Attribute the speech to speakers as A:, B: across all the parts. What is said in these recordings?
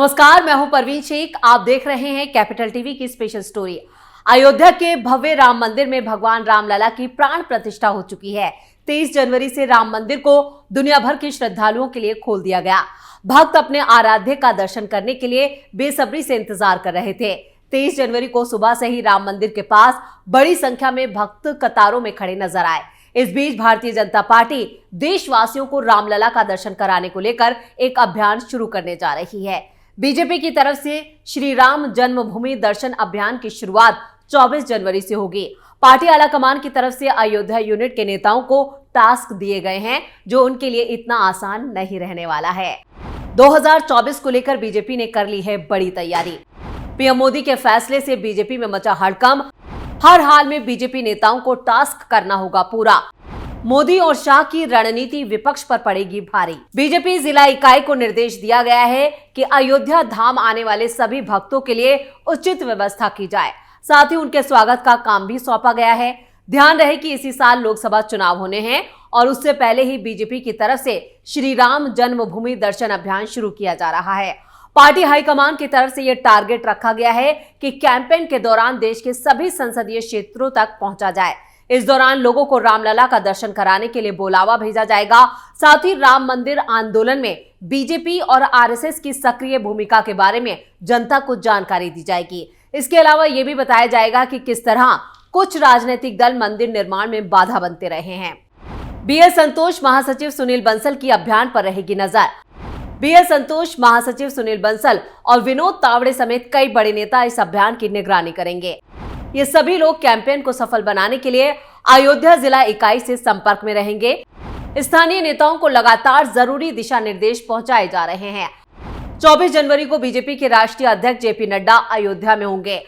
A: नमस्कार, मैं हूं परवीन शेख। आप देख रहे हैं कैपिटल टीवी की स्पेशल स्टोरी। अयोध्या के भव्य राम मंदिर में भगवान रामलला की प्राण प्रतिष्ठा हो चुकी है। 23 जनवरी से राम मंदिर को दुनिया भर के श्रद्धालुओं के लिए खोल दिया गया। भक्त अपने आराध्य का दर्शन करने के लिए बेसब्री से इंतजार कर रहे थे। 23 जनवरी को सुबह से ही राम मंदिर के पास बड़ी संख्या में भक्त कतारों में खड़े नजर आए। इस बीच भारतीय जनता पार्टी देशवासियों को रामलला का दर्शन कराने को लेकर एक अभियान शुरू करने जा रही है। बीजेपी की तरफ से श्री राम जन्मभूमि दर्शन अभियान की शुरुआत 24 जनवरी से होगी। पार्टी आलाकमान की तरफ से अयोध्या यूनिट के नेताओं को टास्क दिए गए हैं, जो उनके लिए इतना आसान नहीं रहने वाला है। 2024 को लेकर बीजेपी ने कर ली है बड़ी तैयारी। पीएम मोदी के फैसले से बीजेपी में मचा हड़कंप। हर हाल में बीजेपी नेताओं को टास्क करना होगा पूरा। मोदी और शाह की रणनीति विपक्ष पर पड़ेगी भारी। बीजेपी जिला इकाई को निर्देश दिया गया है कि अयोध्या धाम आने वाले सभी भक्तों के लिए उचित व्यवस्था की जाए। साथ ही उनके स्वागत का काम भी सौंपा गया है। ध्यान रहे कि इसी साल लोकसभा चुनाव होने हैं और उससे पहले ही बीजेपी की तरफ से श्री राम जन्मभूमि दर्शन अभियान शुरू किया जा रहा है। पार्टी हाईकमान की तरफ से यह टारगेट रखा गया है कि कैंपेन के दौरान देश के सभी संसदीय क्षेत्रों तक पहुंचा जाए। इस दौरान लोगों को रामलला का दर्शन कराने के लिए बुलावा भेजा जाएगा। साथ ही राम मंदिर आंदोलन में बीजेपी और आरएसएस की सक्रिय भूमिका के बारे में जनता को जानकारी दी जाएगी। इसके अलावा यह भी बताया जाएगा कि किस तरह कुछ राजनीतिक दल मंदिर निर्माण में बाधा बनते रहे हैं। बीएल संतोष महासचिव सुनील बंसल की अभियान पर रहेगी नजर। बीएल संतोष महासचिव सुनील बंसल और विनोद तावड़े समेत कई बड़े नेता इस अभियान की निगरानी करेंगे। ये सभी लोग कैंपेन को सफल बनाने के लिए अयोध्या जिला इकाई से संपर्क में रहेंगे। स्थानीय नेताओं को लगातार जरूरी दिशा निर्देश पहुंचाए जा रहे हैं। 24 जनवरी को बीजेपी के राष्ट्रीय अध्यक्ष जेपी नड्डा अयोध्या में होंगे।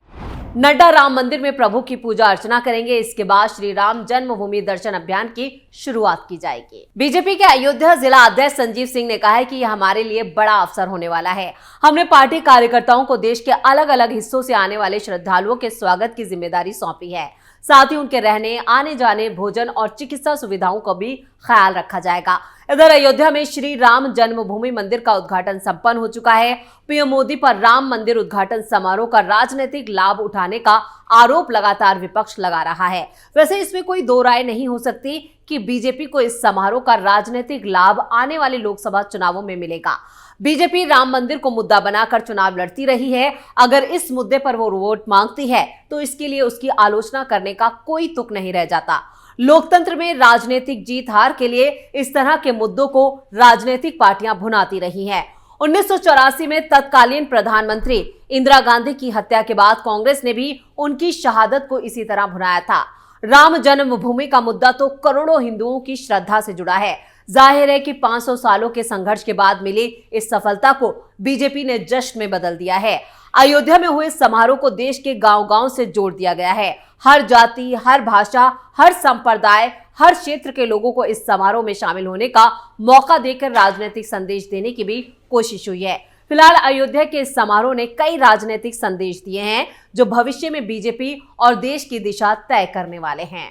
A: नड्डा राम मंदिर में प्रभु की पूजा अर्चना करेंगे। इसके बाद श्री राम जन्मभूमि दर्शन अभियान की शुरुआत की जाएगी। बीजेपी के अयोध्या जिला अध्यक्ष संजीव सिंह ने कहा है कि यह हमारे लिए बड़ा अवसर होने वाला है। हमने पार्टी कार्यकर्ताओं को देश के अलग अलग हिस्सों से आने वाले श्रद्धालुओं के स्वागत की जिम्मेदारी सौंपी है। साथ ही उनके रहने, आने जाने, भोजन और चिकित्सा सुविधाओं का भी ख्याल रखा जाएगा। इधर अयोध्या में श्री राम जन्मभूमि मंदिर का उद्घाटन संपन्न हो चुका है। पीएम मोदी पर राम मंदिर उद्घाटन समारोह का राजनीतिक लाभ उठाने का आरोप लगातार विपक्ष लगा रहा है। वैसे इसमें कोई दो राय नहीं हो सकती कि बीजेपी को इस समारोह का राजनीतिक लाभ आने वाले लोकसभा चुनावों में मिलेगा। बीजेपी राम मंदिर को मुद्दा बनाकर चुनाव लड़ती रही है। अगर इस मुद्दे पर वो वोट मांगती है तो इसके लिए उसकी आलोचना करने का कोई तुक नहीं रह जाता। लोकतंत्र में राजनीतिक जीत हार के लिए इस तरह के मुद्दों को राजनीतिक पार्टियां भुनाती रही हैं। 1984 में तत्कालीन प्रधानमंत्री इंदिरा गांधी की हत्या के बाद कांग्रेस ने भी उनकी शहादत को इसी तरह भुनाया था। राम जन्मभूमि का मुद्दा तो करोड़ों हिंदुओं की श्रद्धा से जुड़ा है। जाहिर है कि 500 सालों के संघर्ष के बाद मिली इस सफलता को बीजेपी ने जश्न में बदल दिया है। अयोध्या में हुए समारोह को देश के गांव-गांव से जोड़ दिया गया है। हर जाति, हर भाषा, हर संप्रदाय, हर क्षेत्र के लोगों को इस समारोह में शामिल होने का मौका देकर राजनीतिक संदेश देने की भी कोशिश हुई है। फिलहाल अयोध्या के इस समारोह ने कई राजनीतिक संदेश दिए हैं, जो भविष्य में बीजेपी और देश की दिशा तय करने वाले हैं।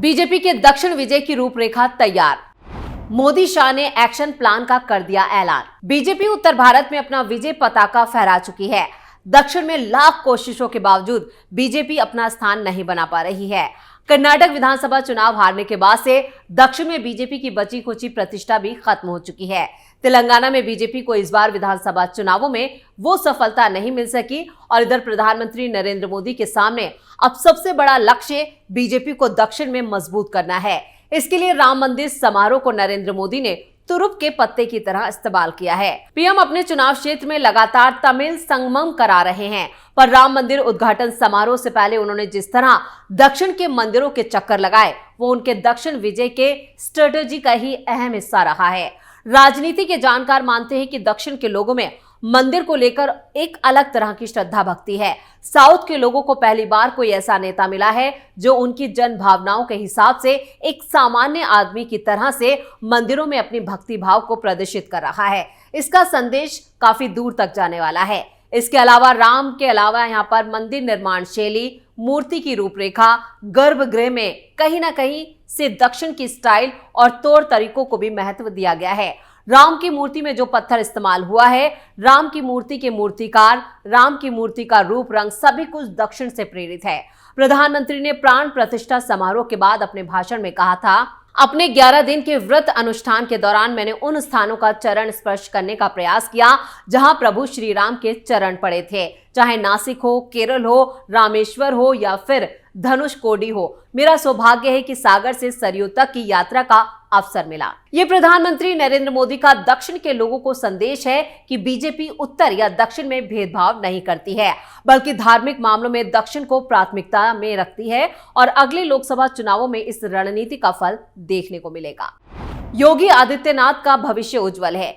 A: बीजेपी के दक्षिण विजय की रूपरेखा तैयार। मोदी शाह ने एक्शन प्लान का कर दिया ऐलान। बीजेपी उत्तर भारत में अपना विजय पताका फहरा चुकी है। दक्षिण में लाख कोशिशों के बावजूद बीजेपी अपना स्थान नहीं बना पा रही है। कर्नाटक विधानसभा चुनाव हारने के बाद से दक्षिण में बीजेपी की बची खुची प्रतिष्ठा भी खत्म हो चुकी है। तेलंगाना में बीजेपी को इस बार विधानसभा चुनावों में वो सफलता नहीं मिल सकी और इधर प्रधानमंत्री नरेंद्र मोदी के सामने अब सबसे बड़ा लक्ष्य बीजेपी को दक्षिण में मजबूत करना है। इसके लिए राम मंदिर समारोह को नरेंद्र मोदी ने तुरुप के पत्ते की तरह इस्तेमाल किया है। पीएम अपने चुनाव क्षेत्र में लगातार तमिल संगमम करा रहे हैं, पर राम मंदिर उद्घाटन समारोह से पहले उन्होंने जिस तरह दक्षिण के मंदिरों के चक्कर लगाए, वो उनके दक्षिण विजय के स्ट्रेटेजी का ही अहम हिस्सा रहा है। राजनीति के जानकार मानते हैं कि दक्षिण के लोगों में मंदिर को लेकर एक अलग तरह की श्रद्धा भक्ति है। साउथ के लोगों को पहली बार कोई ऐसा नेता मिला है जो उनकी जन भावनाओं के हिसाब से एक सामान्य आदमी की तरह से मंदिरों में अपनी भक्ति भाव को प्रदर्शित कर रहा है। इसका संदेश काफी दूर तक जाने वाला है। इसके अलावा राम के अलावा यहाँ पर मंदिर निर्माण शैली, मूर्ति की रूपरेखा, गर्भगृह में कहीं ना कहीं से दक्षिण की स्टाइल और तौर तरीकों को भी महत्व दिया गया है। राम की मूर्ति में जो पत्थर इस्तेमाल हुआ है, राम की मूर्ति के मूर्तिकार, राम की मूर्ति का रूप रंग सभी कुछ दक्षिण से प्रेरित है। प्रधानमंत्री ने प्राण प्रतिष्ठा समारोह के बाद अपने भाषण में कहा था, अपने 11 दिन के व्रत अनुष्ठान के दौरान मैंने उन स्थानों का चरण स्पर्श करने का प्रयास किया जहां प्रभु श्री राम के चरण पड़े थे, चाहे नासिक हो, केरल हो, रामेश्वर हो या फिर धनुषकोडी हो। मेरा सौभाग्य है कि सागर से सरयू तक की यात्रा का अवसर मिला। ये प्रधानमंत्री नरेंद्र मोदी का दक्षिण के लोगों को संदेश है कि बीजेपी उत्तर या दक्षिण में भेदभाव नहीं करती है, बल्कि धार्मिक मामलों में दक्षिण को प्राथमिकता में रखती है और अगले लोकसभा चुनावों में इस रणनीति का फल देखने को मिलेगा। योगी आदित्यनाथ का भविष्य उज्जवल है।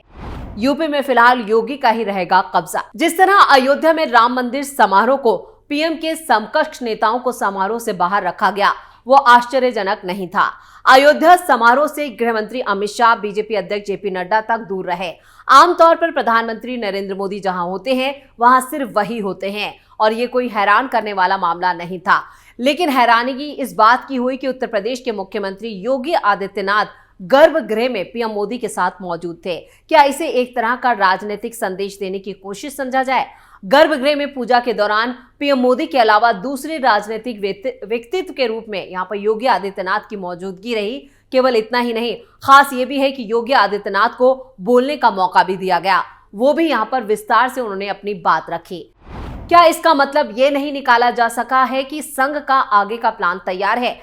A: यूपी में फिलहाल योगी का ही रहेगा कब्जा। जिस तरह अयोध्या में राम मंदिर समारोह को पीएम के समकक्ष नेताओं को समारोह से बाहर रखा गया, वो आश्चर्यजनक नहीं था। अयोध्या समारोह से गृह मंत्री अमित शाह, बीजेपी अध्यक्ष जेपी नड्डा तक दूर रहे। आमतौर पर प्रधानमंत्री नरेंद्र मोदी जहां होते हैं वहां सिर्फ वही होते हैं और ये कोई हैरान करने वाला मामला नहीं था। लेकिन हैरानी इस बात की हुई कि उत्तर प्रदेश के मुख्यमंत्री योगी आदित्यनाथ गर्भगृह में पीएम मोदी के साथ मौजूद थे। क्या इसे एक तरह का राजनीतिक संदेश देने की कोशिश समझा जाए? गर्भगृह में पूजा के दौरान पीएम मोदी के अलावा दूसरे राजनीतिक व्यक्तित्व के रूप में यहां पर योगी आदित्यनाथ की मौजूदगी रही। केवल इतना ही नहीं, खास ये भी है कि योगी आदित्यनाथ को बोलने का मौका भी दिया गया, वो भी यहां पर विस्तार से उन्होंने अपनी बात रखी। क्या इसका मतलब ये नहीं निकाला जा सका है कि संघ का आगे का प्लान तैयार है?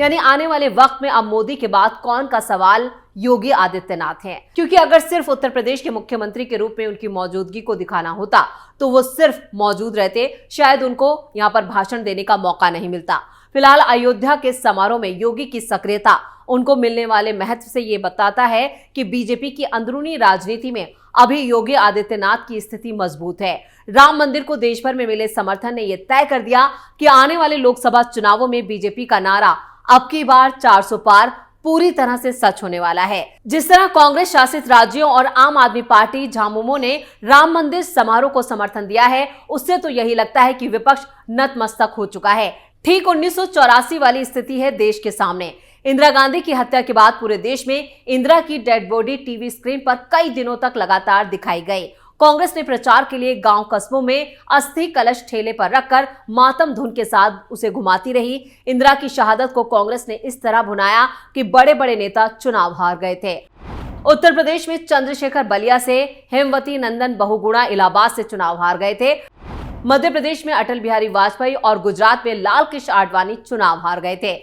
A: यानी आने वाले वक्त में अब मोदी के बाद कौन का सवाल योगी आदित्यनाथ है, क्योंकि अगर सिर्फ उत्तर प्रदेश के मुख्यमंत्री के रूप में उनकी मौजूदगी को दिखाना होता तो वो सिर्फ मौजूद रहते, शायद उनको यहाँ पर भाषण देने का मौका नहीं मिलता। फिलहाल अयोध्या के समारोह में योगी की सक्रियता, उनको मिलने वाले महत्व से ये बताता है कि बीजेपी की अंदरूनी राजनीति में अभी योगी आदित्यनाथ की स्थिति मजबूत है। राम मंदिर को देश भर में मिले समर्थन ने यह तय कर दिया कि आने वाले लोकसभा चुनावों में बीजेपी का नारा अब की बार 400 पार पूरी तरह से सच होने वाला है। जिस तरह कांग्रेस शासित राज्यों और आम आदमी पार्टी झामुमो ने राम मंदिर समारोह को समर्थन दिया है, उससे तो यही लगता है कि विपक्ष नतमस्तक हो चुका है। ठीक 1984 वाली स्थिति है देश के सामने। इंदिरा गांधी की हत्या के बाद पूरे देश में इंदिरा की डेड बॉडी टीवी स्क्रीन पर कई दिनों तक लगातार दिखाई गई। कांग्रेस ने प्रचार के लिए गांव कस्बों में अस्थि कलश ठेले पर रखकर मातम धुन के साथ उसे घुमाती रही। इंदिरा की शहादत को कांग्रेस ने इस तरह भुनाया कि बड़े बड़े नेता चुनाव हार गए थे। उत्तर प्रदेश में चंद्रशेखर बलिया से, हेमवती नंदन बहुगुणा इलाहाबाद से चुनाव हार गए थे। मध्य प्रदेश में अटल बिहारी वाजपेयी और गुजरात में लाल कृष्ण आडवाणी चुनाव हार गए थे।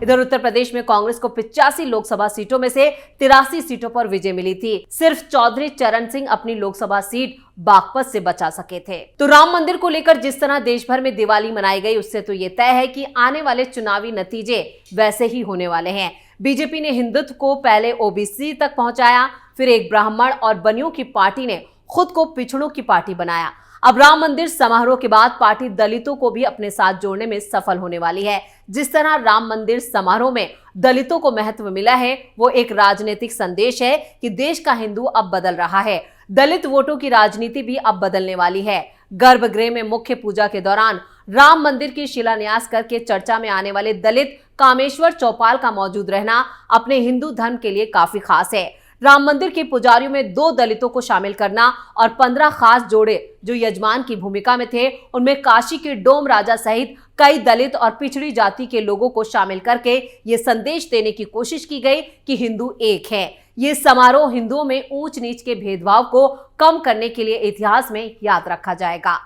A: इधर उत्तर प्रदेश में कांग्रेस को 85 लोकसभा सीटों में से 83 सीटों पर विजय मिली थी। सिर्फ चौधरी चरण सिंह अपनी लोकसभा सीट बागपत से बचा सके थे। तो राम मंदिर को लेकर जिस तरह देश भर में दिवाली मनाई गई, उससे तो ये तय है कि आने वाले चुनावी नतीजे वैसे ही होने वाले हैं। बीजेपी ने हिंदुत्व को पहले ओबीसी तक पहुंचाया, फिर एक ब्राह्मण और बनियों की पार्टी ने खुद को पिछड़ों की पार्टी बनाया। अब राम मंदिर समारोह के बाद पार्टी दलितों को भी अपने साथ जोड़ने में सफल होने वाली है। जिस तरह राम मंदिर समारोह में दलितों को महत्व मिला है, वो एक राजनीतिक संदेश है कि देश का हिंदू अब बदल रहा है। दलित वोटों की राजनीति भी अब बदलने वाली है। गर्भगृह में मुख्य पूजा के दौरान राम मंदिर की शिलान्यास करके चर्चा में आने वाले दलित कामेश्वर चौपाल का मौजूद रहना अपने हिंदू धर्म के लिए काफी खास है। राम मंदिर के पुजारियों में 2 दलितों को शामिल करना और 15 खास जोड़े जो यजमान की भूमिका में थे, उनमें काशी के डोम राजा सहित कई दलित और पिछड़ी जाति के लोगों को शामिल करके ये संदेश देने की कोशिश की गई कि हिंदू एक है। ये समारोह हिंदुओं में ऊंच नीच के भेदभाव को कम करने के लिए इतिहास में याद रखा जाएगा।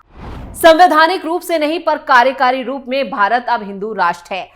A: संवैधानिक रूप से नहीं पर कार्यकारी रूप में भारत अब हिंदू राष्ट्र है।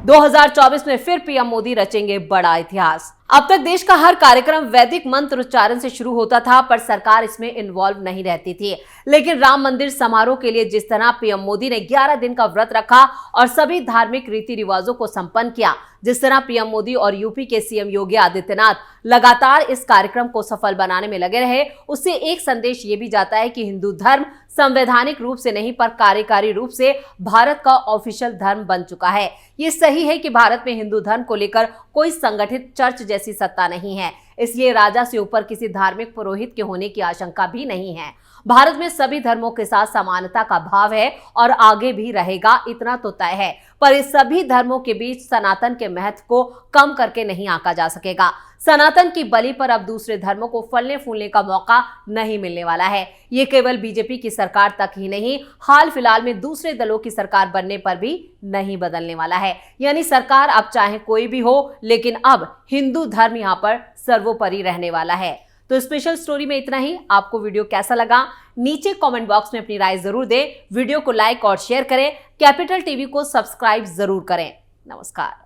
A: 2024 में फिर पीएम मोदी रचेंगे बड़ा इतिहास। अब तक देश का हर कार्यक्रम वैदिक मंत्र उच्चारण से शुरू होता था, पर सरकार इसमें इन्वॉल्व नहीं रहती थी। लेकिन राम मंदिर समारोह के लिए जिस तरह पीएम मोदी ने 11 दिन का व्रत रखा और सभी धार्मिक रीति रिवाजों को संपन्न किया, जिस तरह पीएम मोदी और यूपी के सीएम योगी आदित्यनाथ लगातार इस कार्यक्रम को सफल बनाने में लगे रहे, उससे एक संदेश ये भी जाता है कि हिंदू धर्म संवैधानिक रूप से नहीं पर कार्यकारी रूप से भारत का ऑफिशियल धर्म बन चुका है। ये सही है कि भारत में हिंदू धर्म को लेकर कोई संगठित चर्च जैसी सत्ता नहीं है, इसलिए राजा से ऊपर किसी धार्मिक पुरोहित के होने की आशंका भी नहीं है। भारत में सभी धर्मों के साथ समानता का भाव है और आगे भी रहेगा, इतना तो तय है। पर इस सभी धर्मों के बीच सनातन के महत्व को कम करके नहीं आंका जा सकेगा। सनातन की बलि पर अब दूसरे धर्मों को फलने फूलने का मौका नहीं मिलने वाला है। ये केवल बीजेपी की सरकार तक ही नहीं, हाल फिलहाल में दूसरे दलों की सरकार बनने पर भी नहीं बदलने वाला है। यानी सरकार अब चाहे कोई भी हो, लेकिन अब हिंदू धर्म यहां पर सर्वोपरि रहने वाला है। तो स्पेशल स्टोरी में इतना ही। आपको वीडियो कैसा लगा नीचे कमेंट बॉक्स में अपनी राय जरूर दें। वीडियो को लाइक और शेयर करें। कैपिटल टीवी को सब्सक्राइब जरूर करें। नमस्कार।